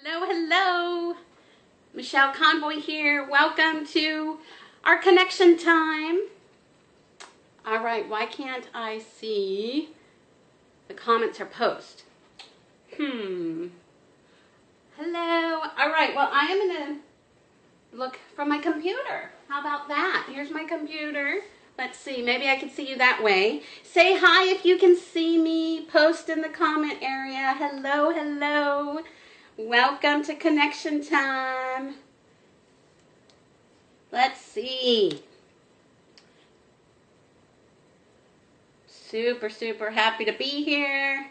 Hello, hello. Michelle Convoy here. Welcome to our connection time. All right, why can't I see the comments or post? Hello. All right, well, I am going to look from my computer. How about that? Here's my computer. Let's see, maybe I can see you that way. Say hi if you can see me. Post in the comment area. Hello, hello. Welcome to connection time. Let's see. Super, super happy to be here.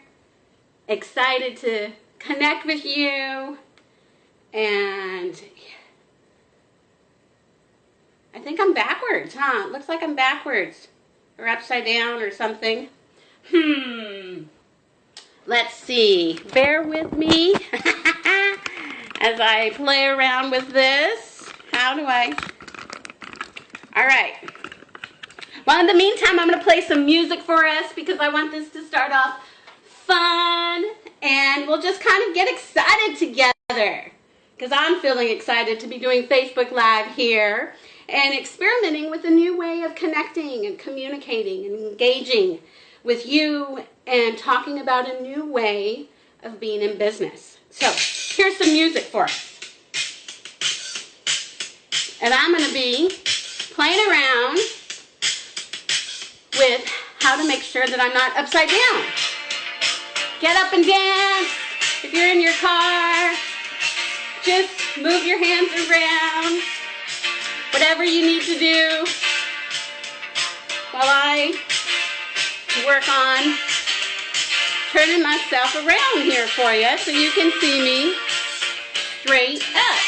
Excited to connect with you. And I think I'm backwards, huh? It looks like I'm backwards or upside down or something. Let's see. Bear with me as I play around with this. All right. Well, in the meantime, I'm going to play some music for us because I want this to start off fun and we'll just kind of get excited together because I'm feeling excited to be doing Facebook Live here and experimenting with a new way of connecting and communicating and engaging with you and talking about a new way of being in business. So here's some music for us. And I'm going to be playing around with how to make sure that I'm not upside down. Get up and dance. If you're in your car, just move your hands around. Whatever you need to do while I work on turning myself around here for you so you can see me straight up.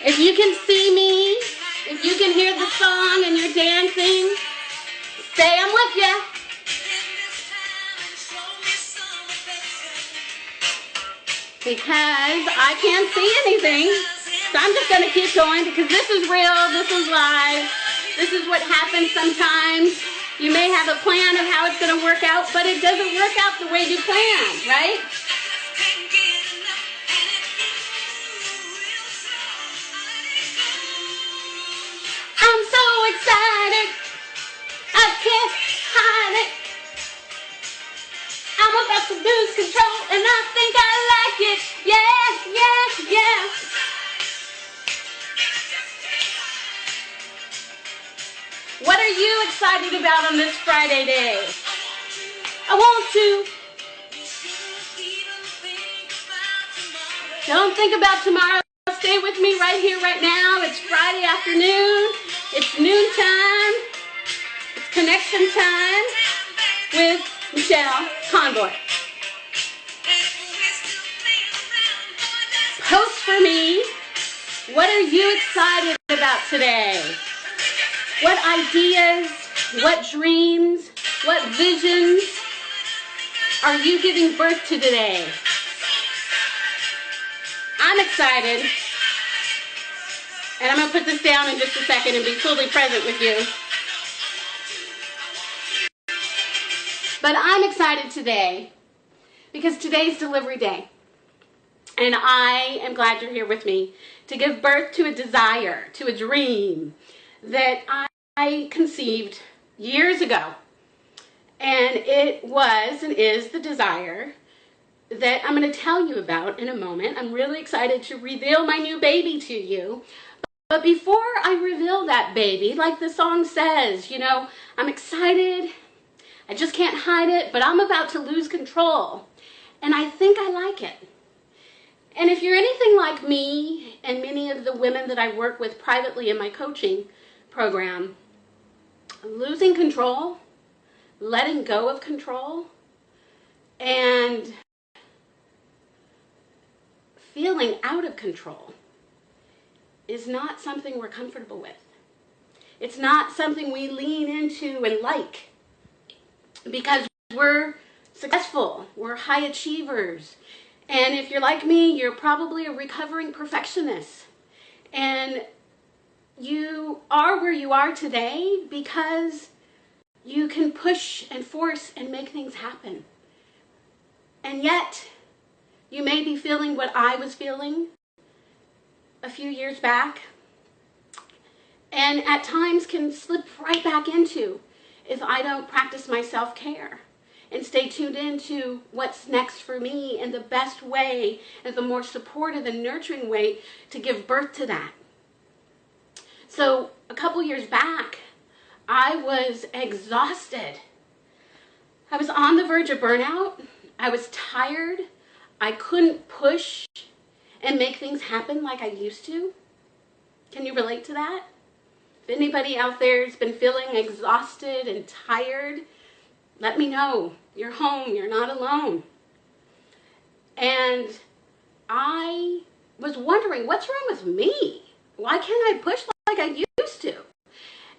If you can see me, if you can hear the song and you're dancing, say I'm with you. Because I can't see anything, so I'm just going to keep going because this is real, this is live, this is what happens sometimes. You may have a plan of how it's going to work out, but it doesn't work out the way you planned, right? I'm so excited, I can't hide it. I'm about to lose control and I think I like it. Yeah, yeah, yeah. What are you excited about on this Friday day? I want to. Don't think about tomorrow. Stay with me right here, right now. It's Friday afternoon. It's noontime. It's connection time with Michelle Convoy. Post for me. What are you excited about today? What ideas, what dreams, what visions are you giving birth to today? I'm excited. And I'm going to put this down in just a second and be fully present with you. But I'm excited today because today's delivery day. And I am glad you're here with me to give birth to a desire, to a dream that I conceived years ago. And it was and is the desire that I'm going to tell you about in a moment. I'm really excited to reveal my new baby to you. But before I reveal that baby, like the song says, you know, I'm excited. I just can't hide it, but I'm about to lose control. And I think I like it. And if you're anything like me and many of the women that I work with privately in my coaching program, losing control, letting go of control, and feeling out of control is not something we're comfortable with. It's not something we lean into and like because we're successful, we're high achievers. And if you're like me, you're probably a recovering perfectionist. And you are where you are today because you can push and force and make things happen. And yet, You may be feeling what I was feeling a few years back, and at times can slip right back into if I don't practice my self-care and stay tuned into what's next for me and the best way and the more supportive and nurturing way to give birth to that. So a couple years back, I was exhausted. I was on the verge of burnout. I was tired. I couldn't push and make things happen like I used to. Can you relate to that? If anybody out there has been feeling exhausted and tired, let me know. You're home. You're not alone. And I was wondering, what's wrong with me? Why can't I push like I used to?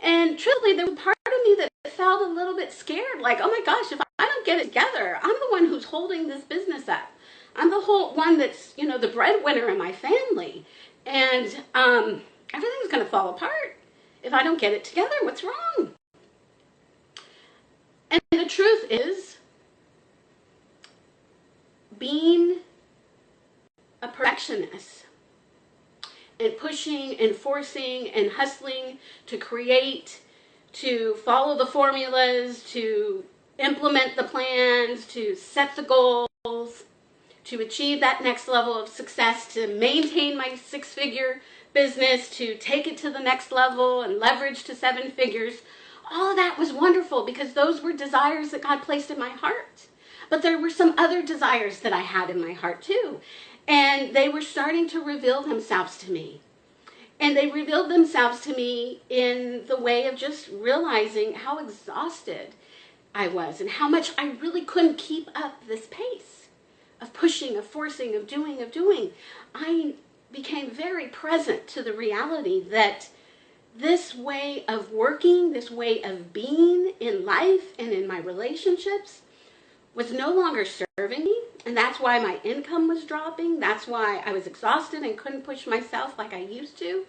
And truthfully, there was part of me that felt a little bit scared, like, oh my gosh, if I don't get it together, I'm the one who's holding this business up. I'm the whole one that's, the breadwinner in my family. And everything's going to fall apart if I don't get it together. What's wrong? And the truth is, being a perfectionist and pushing and forcing and hustling to create, to follow the formulas, to implement the plans, to set the goals, to achieve that next level of success, to maintain my six-figure business, to take it to the next level and leverage to 7 figures. All of that was wonderful because those were desires that God placed in my heart. But there were some other desires that I had in my heart too. And they were starting to reveal themselves to me. And they revealed themselves to me in the way of just realizing how exhausted I was and how much I really couldn't keep up this pace of pushing, of forcing, of doing. I became very present to the reality that this way of working, this way of being in life and in my relationships was no longer serving me. And that's why my income was dropping. That's why I was exhausted and couldn't push myself like I used to,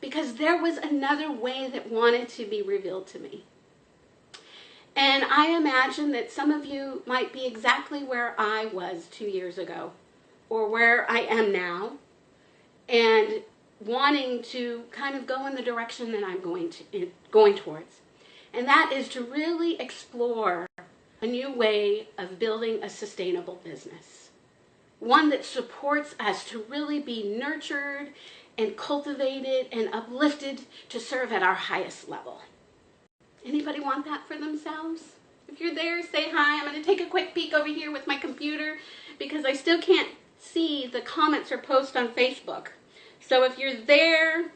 because there was another way that wanted to be revealed to me. And I imagine that some of you might be exactly where I was 2 years ago, or where I am now, and wanting to kind of go in the direction that I'm going towards. And that is to really explore a new way of building a sustainable business. One that supports us to really be nurtured and cultivated and uplifted to serve at our highest level. Anybody want that for themselves? If you're there, say hi. I'm going to take a quick peek over here with my computer because I still can't see the comments or posts on Facebook. So if you're there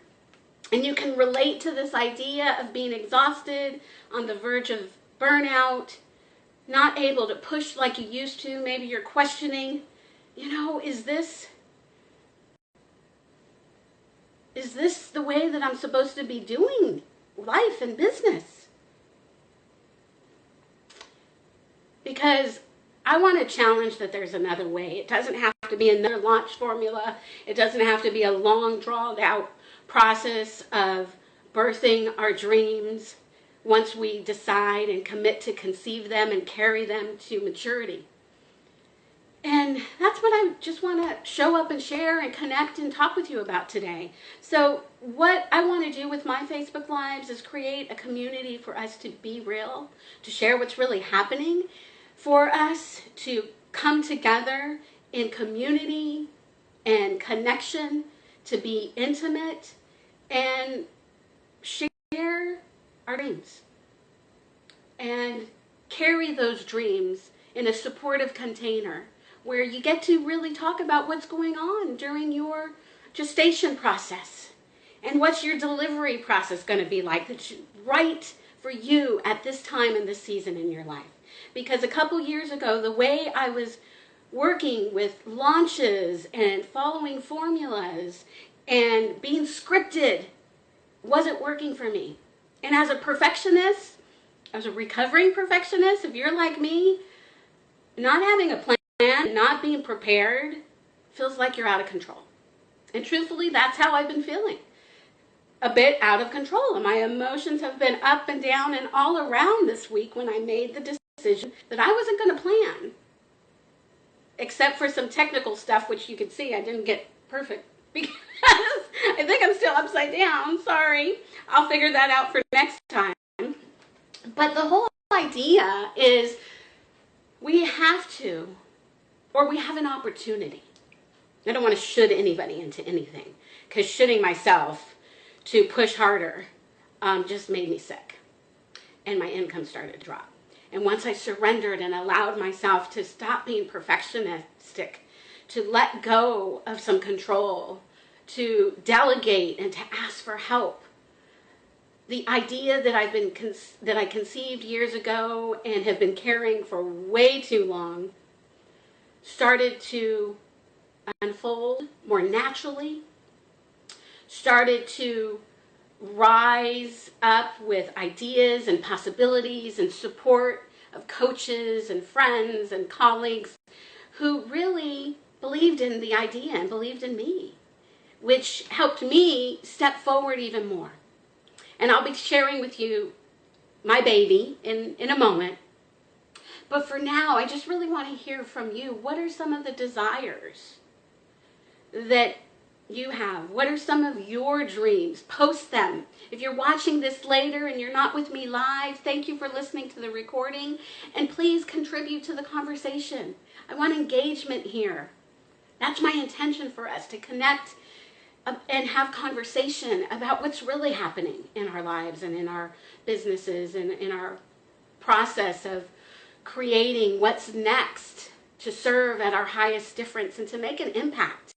and you can relate to this idea of being exhausted, on the verge of burnout, not able to push like you used to, maybe you're questioning, is this the way that I'm supposed to be doing life and business? Because I want to challenge that there's another way. It doesn't have to be another launch formula. It doesn't have to be a long, drawn out process of birthing our dreams once we decide and commit to conceive them and carry them to maturity. And that's what I just want to show up and share and connect and talk with you about today. So what I want to do with my Facebook Lives is create a community for us to be real, to share what's really happening, for us to come together in community and connection, to be intimate and share our dreams and carry those dreams in a supportive container where you get to really talk about what's going on during your gestation process and what's your delivery process going to be like that's right for you at this time in this season in your life. Because a couple years ago, the way I was working with launches and following formulas and being scripted wasn't working for me. And as a perfectionist, as a recovering perfectionist, if you're like me, not having a plan, not being prepared, feels like you're out of control. And truthfully, that's how I've been feeling. A bit out of control. And my emotions have been up and down and all around this week when I made the decision that I wasn't going to plan. except for some technical stuff, which you can see I didn't get perfect because I think I'm still upside down. Sorry. I'll figure that out for next time. But the whole idea is we have to, or we have an opportunity. I don't want to should anybody into anything, because shoulding myself to push harder just made me sick, and my income started to drop. And once I surrendered and allowed myself to stop being perfectionistic, to let go of some control, to delegate and to ask for help, the idea that I conceived years ago and have been carrying for way too long started to unfold more naturally, started to rise up with ideas and possibilities and support of coaches and friends and colleagues who really believed in the idea and believed in me, which helped me step forward even more. And I'll be sharing with you my baby in a moment. But for now, I just really want to hear from you. What are some of the desires that you have? What are some of your dreams? Post them. If you're watching this later and you're not with me live, thank you for listening to the recording. And please contribute to the conversation. I want engagement here. That's my intention for us, to connect and have conversation about what's really happening in our lives and in our businesses and in our process of creating what's next to serve at our highest difference and to make an impact,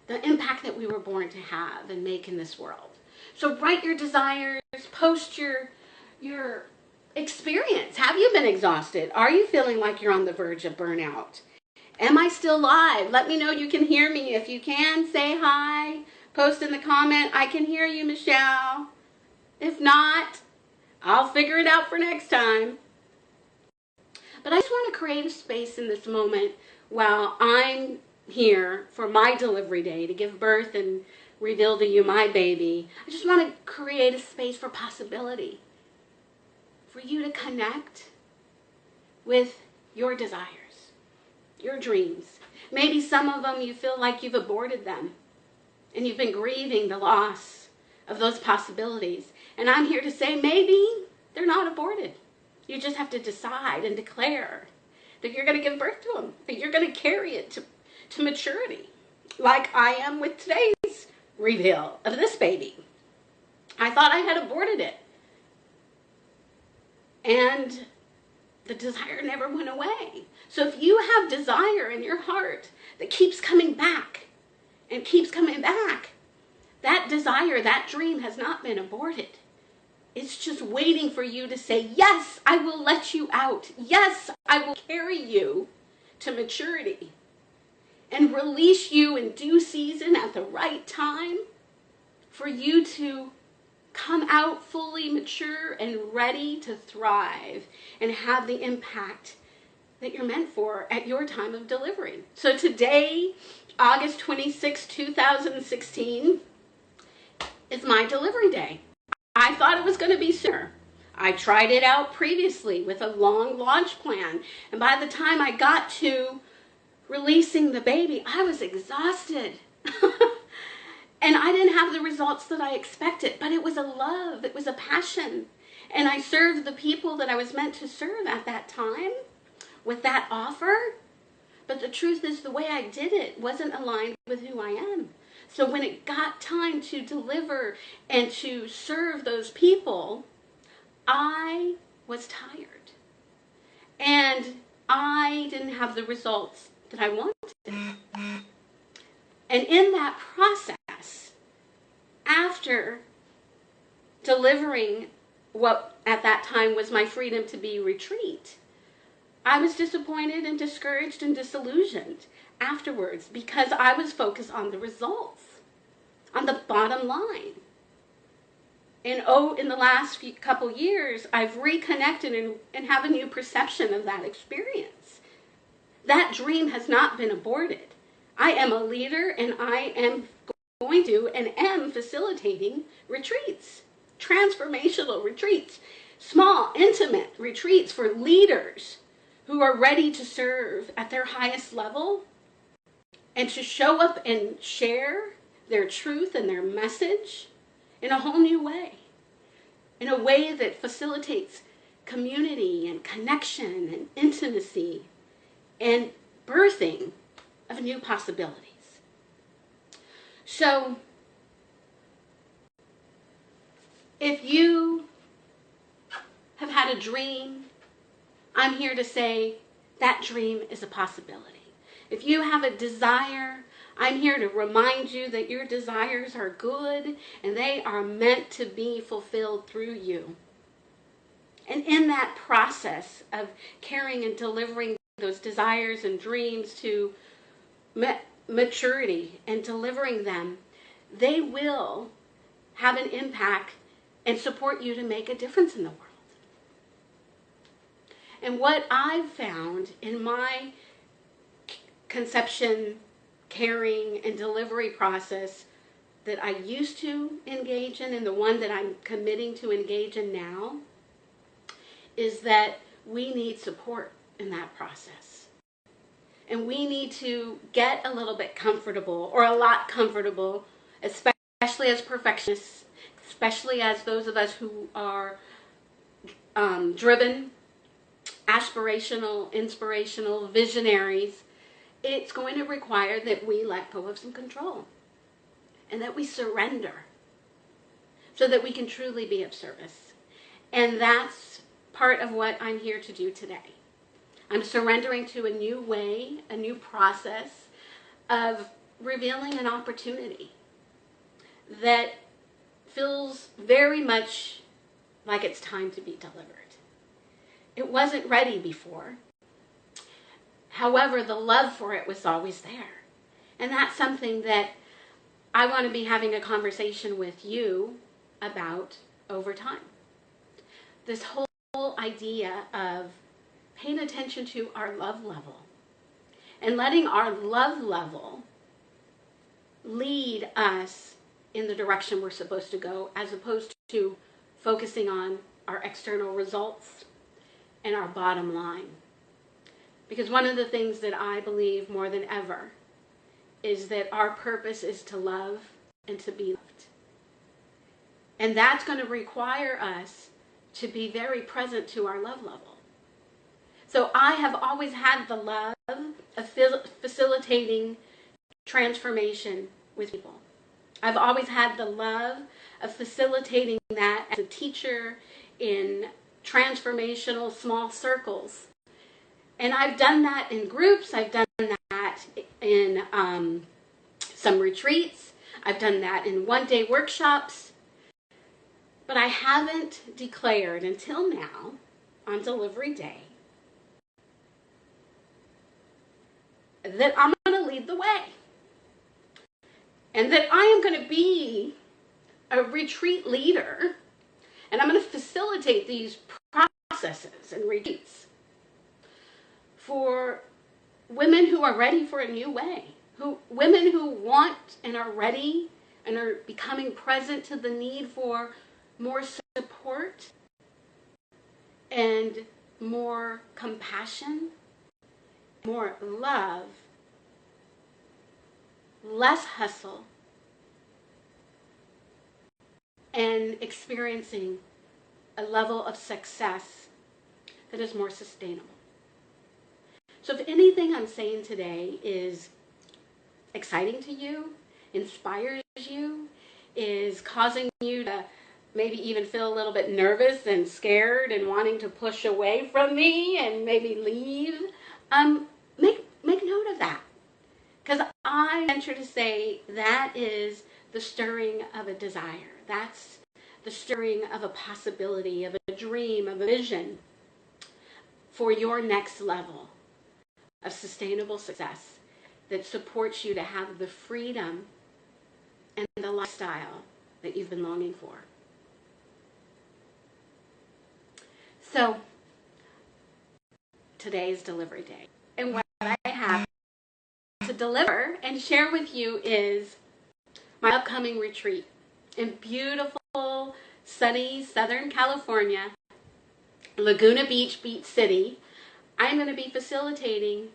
the impact that we were born to have and make in this world. So write your desires, post your experience. Have you been exhausted? Are you feeling like you're on the verge of burnout? Am I still live? Let me know you can hear me. If you can, say hi. Post in the comment, I can hear you, Michelle. If not, I'll figure it out for next time. But I just want to create a space in this moment while I'm here for my delivery day to give birth and reveal to you my baby. I just want to create a space for possibility, for you to connect with your desires, your dreams. Maybe some of them you feel like you've aborted them and you've been grieving the loss of those possibilities. And I'm here to say maybe they're not aborted. You just have to decide and declare that you're going to give birth to them, that you're going to carry it to maturity, like I am with today's reveal of this baby. I thought I had aborted it, and the desire never went away. So if you have desire in your heart that keeps coming back and keeps coming back, that desire, that dream has not been aborted. It's just waiting for you to say, yes, I will let you out. Yes, I will carry you to maturity and release you in due season at the right time for you to come out fully mature and ready to thrive and have the impact that you're meant for at your time of delivery. So today, August 26, 2016, is my delivery day. I thought it was going to be sooner. I tried it out previously with a long launch plan, and by the time I got to releasing the baby, I was exhausted. And I didn't have the results that I expected, but it was a love, it was a passion. And I served the people that I was meant to serve at that time with that offer. But the truth is, the way I did it wasn't aligned with who I am. So when it got time to deliver and to serve those people, I was tired. And I didn't have the results that I wanted. And in that process, after delivering what at that time was my Freedom to Be retreat, I was disappointed and discouraged and disillusioned afterwards because I was focused on the results, on the bottom line. And in the last couple years, I've reconnected and have a new perception of that experience. That dream has not been aborted. I am a leader, and I am going to and am facilitating retreats, transformational retreats, small, intimate retreats for leaders who are ready to serve at their highest level and to show up and share their truth and their message in a whole new way, in a way that facilitates community and connection and intimacy and birthing of new possibilities. So, if you have had a dream, I'm here to say that dream is a possibility. If you have a desire, I'm here to remind you that your desires are good and they are meant to be fulfilled through you. And in that process of carrying and delivering those desires and dreams to maturity and delivering them, they will have an impact and support you to make a difference in the world. And what I've found in my conception, caring, and delivery process that I used to engage in and the one that I'm committing to engage in now is that we need support in that process. And we need to get a little bit comfortable, or a lot comfortable, especially as perfectionists, especially as those of us who are driven, aspirational, inspirational, visionaries. It's going to require that we let go of some control and that we surrender so that we can truly be of service. And that's part of what I'm here to do today. I'm surrendering to a new way, a new process of revealing an opportunity that feels very much like it's time to be delivered. It wasn't ready before. However, the love for it was always there. And that's something that I want to be having a conversation with you about over time. This whole idea of paying attention to our love level and letting our love level lead us in the direction we're supposed to go, as opposed to focusing on our external results and our bottom line. Because one of the things that I believe more than ever is that our purpose is to love and to be loved. And that's going to require us to be very present to our love level. So I have always had the love of facilitating transformation with people. I've always had the love of facilitating that as a teacher in transformational small circles. And I've done that in groups. I've done that in some retreats. I've done that in one-day workshops. But I haven't declared until now, on delivery day, that I'm going to lead the way. And that I am going to be a retreat leader. And I'm going to facilitate these processes and retreats for women who are ready for a new way. Women who want and are ready and are becoming present to the need for more support and more compassion, more love, less hustle, and experiencing a level of success that is more sustainable. So if anything I'm saying today is exciting to you, inspires you, is causing you to maybe even feel a little bit nervous and scared and wanting to push away from me and maybe leave, make note of that. Because I venture to say that is the stirring of a desire. That's the stirring of a possibility, of a dream, of a vision for your next level of sustainable success that supports you to have the freedom and the lifestyle that you've been longing for. So, today is delivery day. And what I have to deliver and share with you is my upcoming retreat in beautiful, sunny Southern California, Laguna Beach, Beach City, I'm going to be facilitating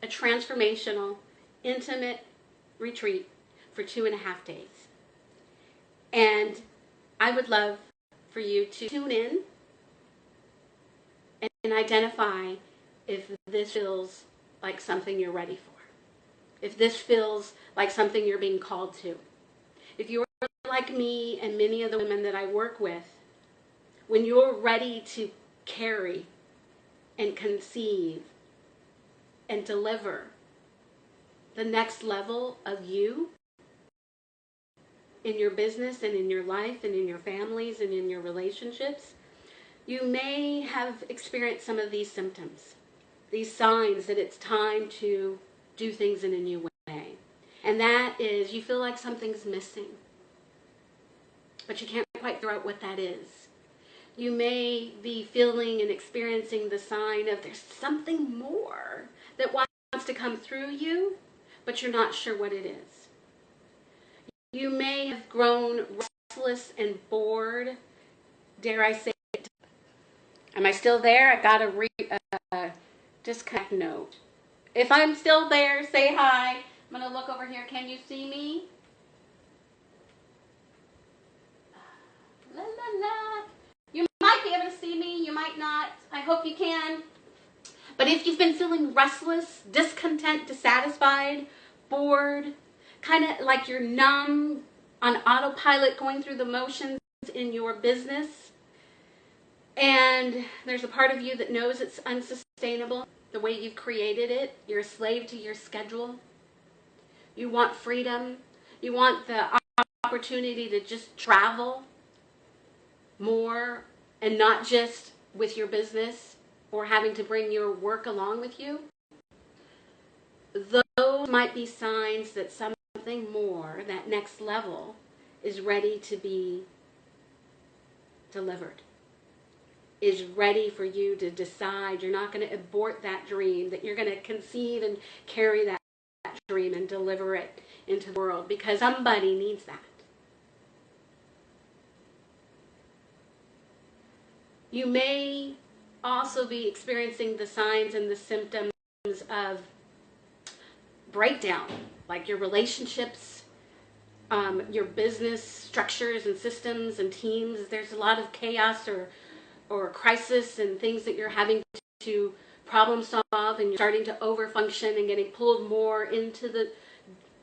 a transformational, intimate retreat for 2.5 days. And I would love for you to tune in and identify if this feels like something you're ready for. If this feels like something you're being called to. If you're like me and many of the women that I work with, when you're ready to carry and conceive and deliver the next level of you in your business and in your life and in your families and in your relationships, you may have experienced some of these symptoms, these signs that it's time to do things in a new way. And that is, you feel like something's missing, but you can't quite figure out what that is. You may be feeling and experiencing the sign of there's something more that wants to come through you, but you're not sure what it is. You may have grown restless and bored. Dare I say it? Am I still there? I got a disconnect note. If I'm still there, say hi. I'm going to look over here. Can you see me? La, la, la. You might be able to see me. You might not. I hope you can. But if you've been feeling restless, discontent, dissatisfied, bored, kind of like you're numb, on autopilot, going through the motions in your business, and there's a part of you that knows it's unsustainable, the way you've created it, you're a slave to your schedule, you want freedom, you want the opportunity to just travel more and not just with your business or having to bring your work along with you, those might be signs that something more, that next level, is ready to be delivered, is ready for you to decide you're not going to abort that dream, that you're going to conceive and carry that dream and deliver it into the world, because somebody needs that. You may also be experiencing the signs and the symptoms of breakdown, like your relationships, your business structures and systems and teams. There's a lot of chaos or crisis and things that you're having to problem solve, and you're starting to overfunction and getting pulled more into the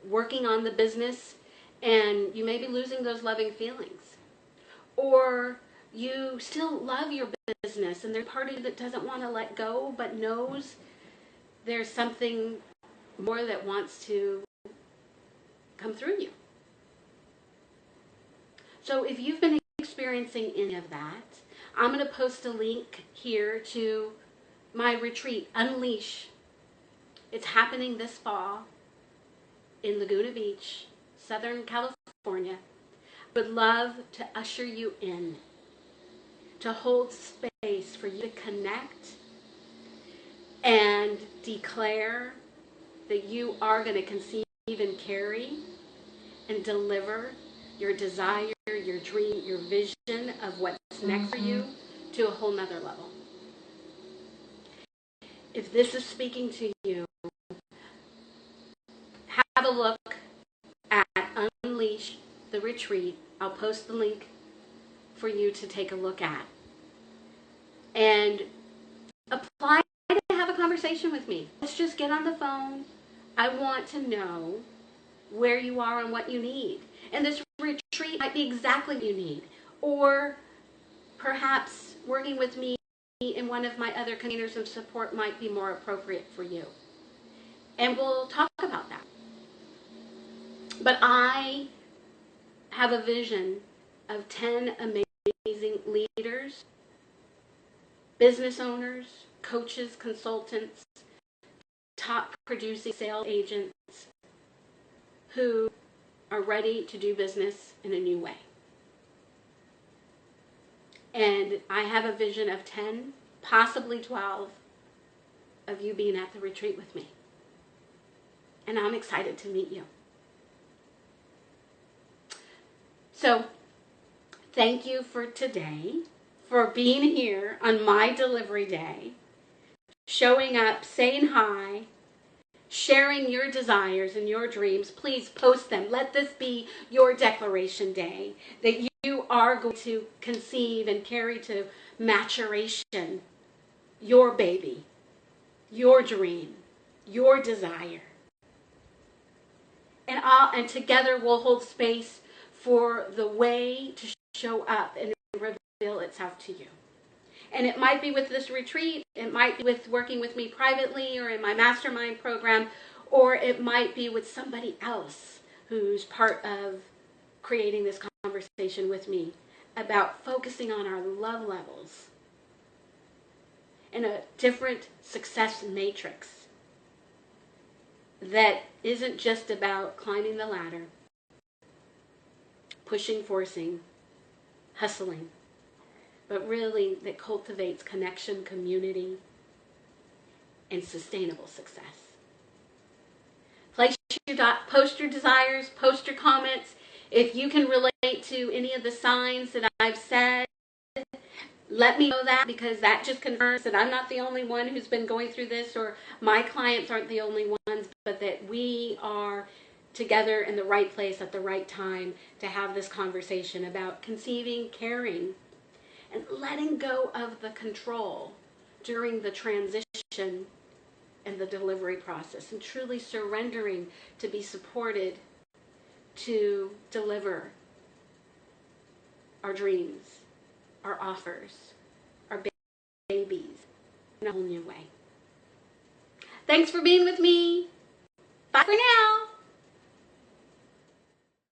working on the business, and you may be losing those loving feelings. Or you still love your business and there's part of you that doesn't want to let go but knows there's something more that wants to come through you. So if you've been experiencing any of that, I'm going to post a link here to my retreat, Unleash. It's happening this fall in Laguna Beach, Southern California. I would love to usher you in, to hold space for you to connect and declare that you are going to conceive and carry and deliver your desire, your dream, your vision of what's next for you to a whole nother level. If this is speaking to you, have a look at Unleash the Retreat. I'll post the link for you to take a look at. And apply to have a conversation with me. Let's just get on the phone. I want to know where you are and what you need. And this retreat might be exactly what you need. Or perhaps working with me in one of my other containers of support might be more appropriate for you. And we'll talk about that. But I have a vision of 10 amazing leaders, business owners, coaches, consultants, top producing sales agents who are ready to do business in a new way. And I have a vision of 10, possibly 12 of you being at the retreat with me. And I'm excited to meet you. So, thank you for today, for being here on my delivery day, showing up, saying hi, sharing your desires and your dreams. Please post them. Let this be your declaration day that you are going to conceive and carry to maturation your baby, your dream, your desire. And together we'll hold space for the way to show up and reveal itself to you. And it might be with this retreat, it might be with working with me privately or in my mastermind program, or it might be with somebody else who's part of creating this conversation with me about focusing on our love levels in a different success matrix that isn't just about climbing the ladder, pushing, forcing, hustling, but really that cultivates connection, community, and sustainable success. Post your desires, post your comments. If you can relate to any of the signs that I've said, let me know that, because that just confirms that I'm not the only one who's been going through this, or my clients aren't the only ones, but that we are together in the right place at the right time to have this conversation about conceiving, caring, and letting go of the control during the transition and the delivery process, and truly surrendering to be supported to deliver our dreams, our offers, our babies in a whole new way. Thanks for being with me. Bye for now.